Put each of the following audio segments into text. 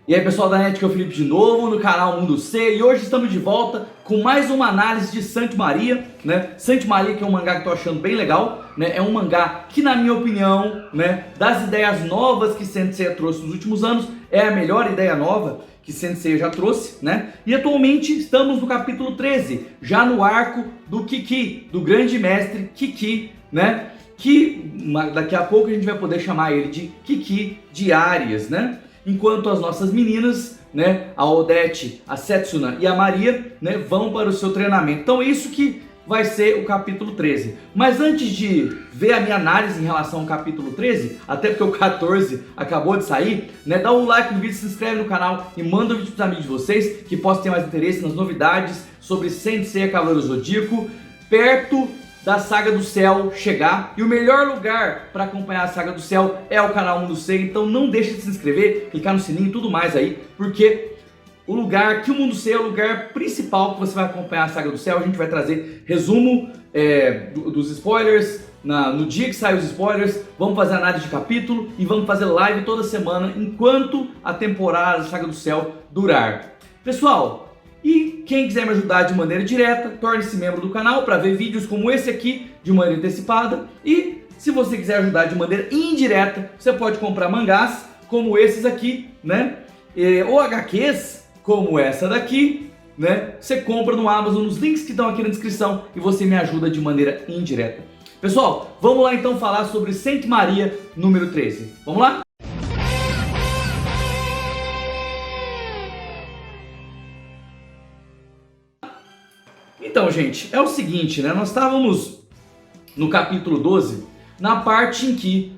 E aí pessoal da net, que é o Felipe de novo no canal Mundo C, e hoje estamos de volta com mais uma análise de Saint Maria, né? Saint Maria, que é um mangá que eu tô achando bem legal, né? É um mangá que, na minha opinião, né, das ideias novas que Sensei trouxe nos últimos anos, é a melhor ideia nova que Sensei já trouxe, né? E atualmente estamos no capítulo 13, já no arco do Kiki, do grande mestre Kiki, né? Que daqui a pouco a gente vai poder chamar ele de Kiki de Aries, né? Enquanto as nossas meninas, né, a Odete, a Setsuna e a Maria, né, vão para o seu treinamento. Então é isso que vai ser o capítulo 13. Mas antes de ver a minha análise em relação ao capítulo 13, até porque o 14 acabou de sair, né, dá um like no vídeo, se inscreve no canal e manda um vídeo para os amigos de vocês que possam ter mais interesse nas novidades sobre Sensei Cavaleiro Zodíaco, perto da Saga do Céu chegar. E o melhor lugar para acompanhar a Saga do Céu é o canal Mundo C, então não deixe de se inscrever, clicar no sininho e tudo mais aí, porque o lugar que o Mundo C é o lugar principal que você vai acompanhar a Saga do Céu. A gente vai trazer resumo dos spoilers, no dia que saem os spoilers, vamos fazer análise de capítulo e vamos fazer live toda semana enquanto a temporada da Saga do Céu durar. Pessoal, e quem quiser me ajudar de maneira direta, torne-se membro do canal para ver vídeos como esse aqui de maneira antecipada. E se você quiser ajudar de maneira indireta, você pode comprar mangás como esses aqui, né? Ou HQs como essa daqui, né? Você compra no Amazon, nos links que estão aqui na descrição, e você me ajuda de maneira indireta. Pessoal, vamos lá então falar sobre Saint Maria número 13. Vamos lá? Então, gente, é o seguinte, né? Nós estávamos no capítulo 12, na parte em que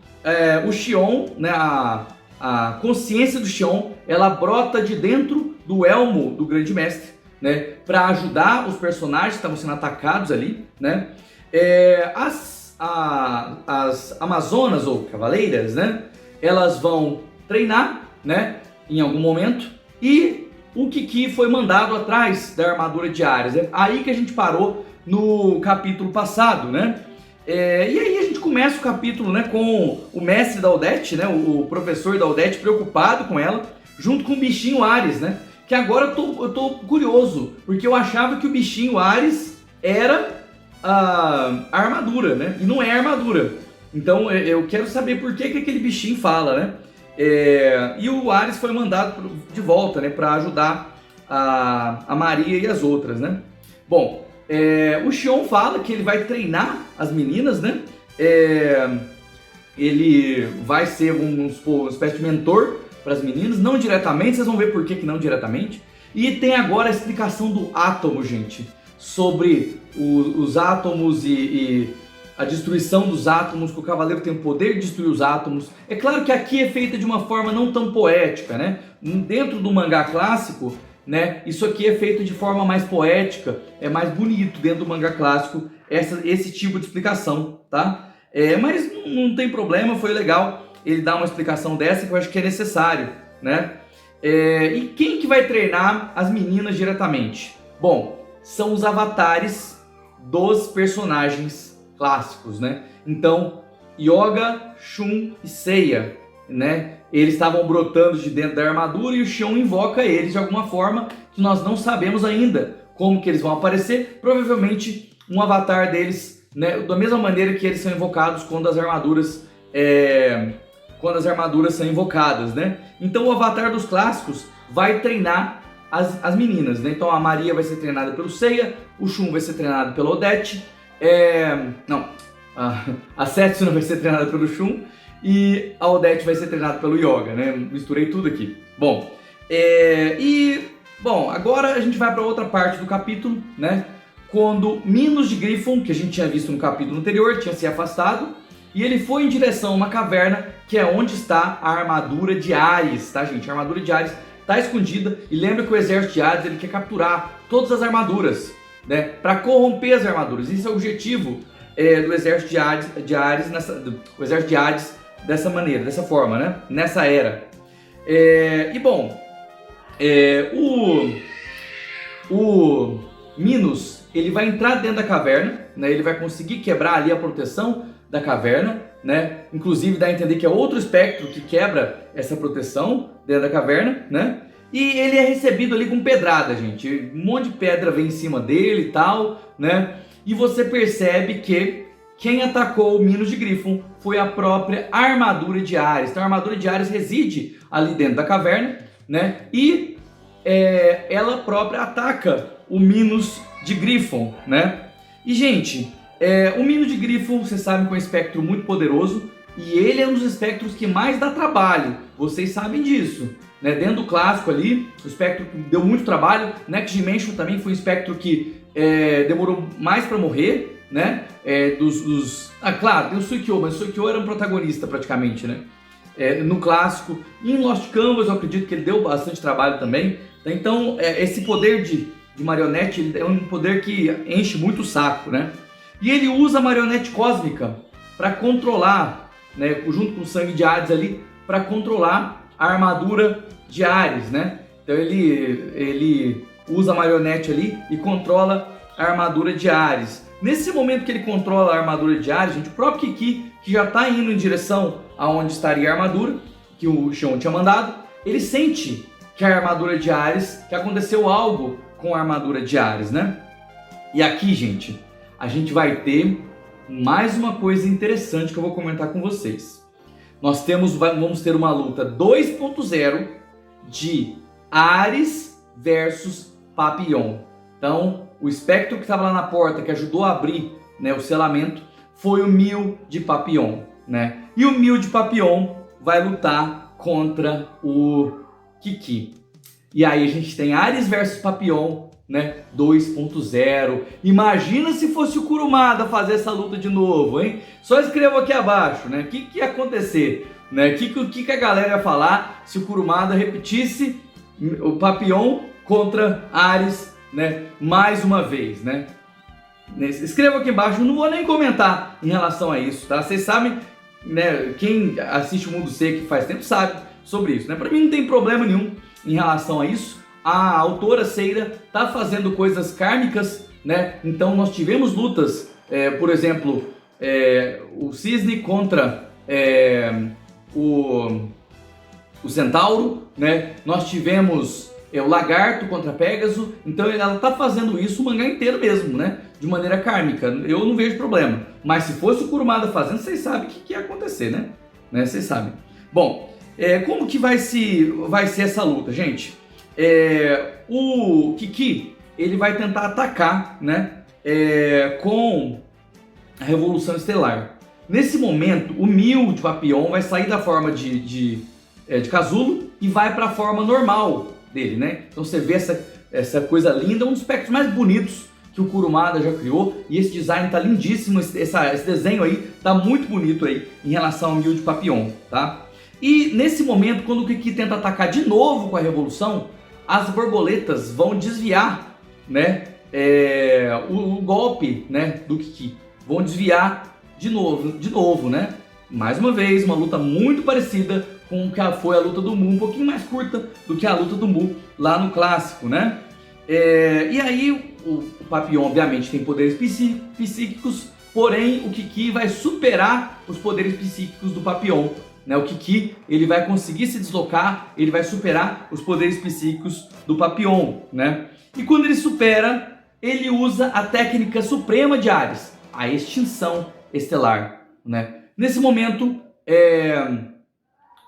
o Xion, né, a consciência do Xion, ela brota de dentro do elmo do grande mestre, né, para ajudar os personagens que estavam sendo atacados ali, né? As Amazonas ou Cavaleiras, né? Elas vão treinar, né? Em algum momento, e o Kiki foi mandado atrás da armadura de Ares. É aí que a gente parou no capítulo passado, né? E aí a gente começa o capítulo, né, com o mestre da Odete, né, o professor da Odete, preocupado com ela, junto com o bichinho Ares, né? Que agora eu tô curioso, porque eu achava que o bichinho Ares era a armadura, né? E não é a armadura. Então eu quero saber por que aquele bichinho fala, né? E o Ares foi mandado de volta, né, para ajudar a Maria e as outras, né? Bom, o Xion fala que ele vai treinar as meninas, né? Ele vai ser uma espécie de mentor para as meninas, não diretamente, vocês vão ver por que não diretamente. E tem agora a explicação do átomo, gente, sobre os átomos e a destruição dos átomos, que o cavaleiro tem o poder de destruir os átomos. É claro que aqui é feita de uma forma não tão poética, né? Dentro do mangá clássico, né, isso aqui é feito de forma mais poética, é mais bonito dentro do mangá clássico, esse tipo de explicação, tá? Mas não tem problema, foi legal ele dar uma explicação dessa, que eu acho que é necessário, né? E quem que vai treinar as meninas diretamente? Bom, são os avatares dos personagens clássicos, né? Então, Yoga, Shun e Seiya, né? Eles estavam brotando de dentro da armadura e o Xion invoca eles de alguma forma que nós não sabemos ainda como que eles vão aparecer. Provavelmente um avatar deles, né? Da mesma maneira que eles são invocados quando as armaduras são invocadas, né? Então o avatar dos clássicos vai treinar as meninas, né? Então a Maria vai ser treinada pelo Seiya, o Shun vai ser treinado pela Odete, a Setsuna vai ser treinada pelo Shun e a Odete vai ser treinada pelo Yoga, né? Misturei tudo aqui. Bom, agora a gente vai para outra parte do capítulo, né? Quando Minos de Griffon, que a gente tinha visto no capítulo anterior, tinha se afastado e ele foi em direção a uma caverna que é onde está a armadura de Ares, tá, gente? A armadura de Ares está escondida e lembra que o exército de Hades ele quer capturar todas as armaduras, né, para corromper as armaduras. Esse é o objetivo do exército de Ares, o exército de Hades dessa maneira, dessa forma, né, nessa era. O Minos ele vai entrar dentro da caverna, né, ele vai conseguir quebrar ali a proteção da caverna né? Inclusive dá a entender que é outro espectro que quebra essa proteção dentro da caverna, né? E ele é recebido ali com pedrada, gente. Um monte de pedra vem em cima dele e tal, né? E você percebe que quem atacou o Minos de Griffon foi a própria armadura de Ares. Então a armadura de Ares reside ali dentro da caverna, né? E ela própria ataca o Minos de Griffon, né? E, gente, o Minos de Griffon, vocês sabem que é um espectro muito poderoso e ele é um dos espectros que mais dá trabalho. Vocês sabem disso, né? Dentro do clássico ali, o espectro que deu muito trabalho. Next Dimension também foi um espectro que demorou mais para morrer, né? Claro, tem o Suikyo, mas o Suikyo era um protagonista praticamente, né? No clássico. E em Lost Canvas eu acredito que ele deu bastante trabalho também. Então, esse poder de marionete ele é um poder que enche muito o saco, né? E ele usa a marionete cósmica para controlar, né, junto com o sangue de Hades ali, para controlar a armadura de Ares, né? Então ele usa a marionete ali e controla a armadura de Ares. Nesse momento que ele controla a armadura de Ares, gente, o próprio Kiki, que já está indo em direção aonde estaria a armadura, que o Xion tinha mandado, ele sente que a armadura de Ares, que aconteceu algo com a armadura de Ares, né? E aqui, gente, a gente vai ter mais uma coisa interessante que eu vou comentar com vocês. Vamos ter uma luta 2.0 de Ares versus Papillon. Então, o espectro que estava lá na porta, que ajudou a abrir, né, o selamento, foi o Mil de Papillon, né? E o Mil de Papillon vai lutar contra o Kiki. E aí a gente tem Ares versus Papillon, né? 2.0. Imagina se fosse o Kurumada fazer essa luta de novo, hein? Só escreva aqui abaixo, né? O que ia acontecer, né? O que a galera ia falar se o Kurumada repetisse o Papillon contra Ares, né? Mais uma vez, né? Escreva aqui embaixo, eu não vou nem comentar em relação a isso, tá? Vocês sabem, né? Quem assiste o Mundo Seco faz tempo sabe sobre isso, né? Para mim não tem problema nenhum em relação a isso. A autora Seira tá fazendo coisas kármicas, né? Então nós tivemos lutas, por exemplo, o Cisne contra o Centauro, né? Nós tivemos o Lagarto contra Pégaso. Então ela tá fazendo isso o mangá inteiro mesmo, né? De maneira kármica. Eu não vejo problema. Mas se fosse o Kurumada fazendo, vocês sabem o que ia acontecer, né? Vocês sabem. Bom, como que vai ser essa luta, gente? O Kiki, ele vai tentar atacar, né, com a Revolução Estelar. Nesse momento, o Mil de Papillon vai sair da forma de casulo e vai para a forma normal dele, né? Então você vê essa coisa linda, um dos espectros mais bonitos que o Kurumada já criou, e esse design tá lindíssimo, esse desenho aí tá muito bonito aí em relação ao Mil de Papillon, tá? E nesse momento, quando o Kiki tenta atacar de novo com a Revolução, as borboletas vão desviar, né, o golpe, né, do Kiki. Vão desviar de novo, né? Mais uma vez, uma luta muito parecida com o que foi a luta do Mu, um pouquinho mais curta do que a luta do Mu lá no clássico, né? E aí o Papillon, obviamente, tem poderes psíquicos, porém o Kiki vai superar os poderes psíquicos do Papillon. O Kiki, ele vai conseguir se deslocar, ele vai superar os poderes psíquicos do Papillon, né? E quando ele supera, ele usa a técnica suprema de Ares, a extinção estelar, né? Nesse momento,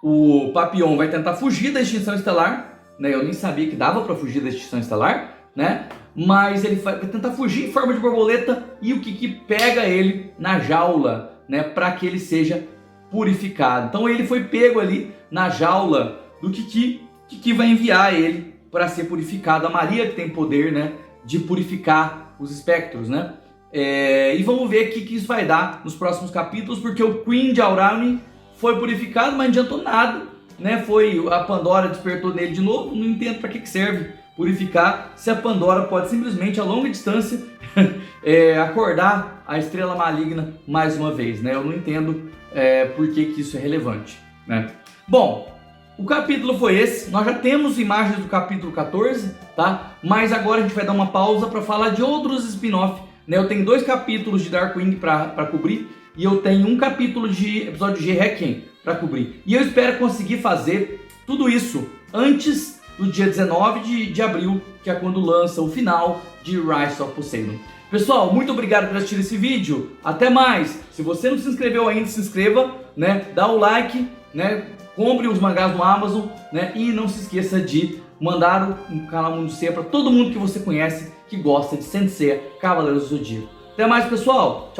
o Papillon vai tentar fugir da extinção estelar, né? Eu nem sabia que dava para fugir da extinção estelar, né? Mas ele vai tentar fugir em forma de borboleta e o Kiki pega ele na jaula, né? Para que ele seja purificado. Então ele foi pego ali na jaula do Kiki. Kiki vai enviar ele para ser purificado. A Maria que tem poder, né, de purificar os espectros, né? E vamos ver o que isso vai dar nos próximos capítulos, porque o Queen de Aurauni foi purificado, mas não adiantou nada, né? A Pandora despertou nele de novo. Não entendo para que serve purificar se a Pandora pode simplesmente a longa distância acordar a estrela maligna mais uma vez, né? Eu não entendo por que isso é relevante, né? Bom, o capítulo foi esse. Nós já temos imagens do capítulo 14, tá? Mas agora a gente vai dar uma pausa para falar de outros spin-off, né? Eu tenho 2 capítulos de Darkwing para cobrir e eu tenho um capítulo de episódio de Requiem para cobrir. E eu espero conseguir fazer tudo isso antes do dia 19 de abril, que é quando lança o final de Rise of Poseidon. Pessoal, muito obrigado por assistir esse vídeo. Até mais. Se você não se inscreveu ainda, se inscreva, né? Dá o like, né? Compre os mangás no Amazon, né? E não se esqueça de mandar o canal Mundo Seiya para todo mundo que você conhece que gosta de Saint Seiya, Cavaleiros do Zodíaco. Até mais, pessoal. Tchau.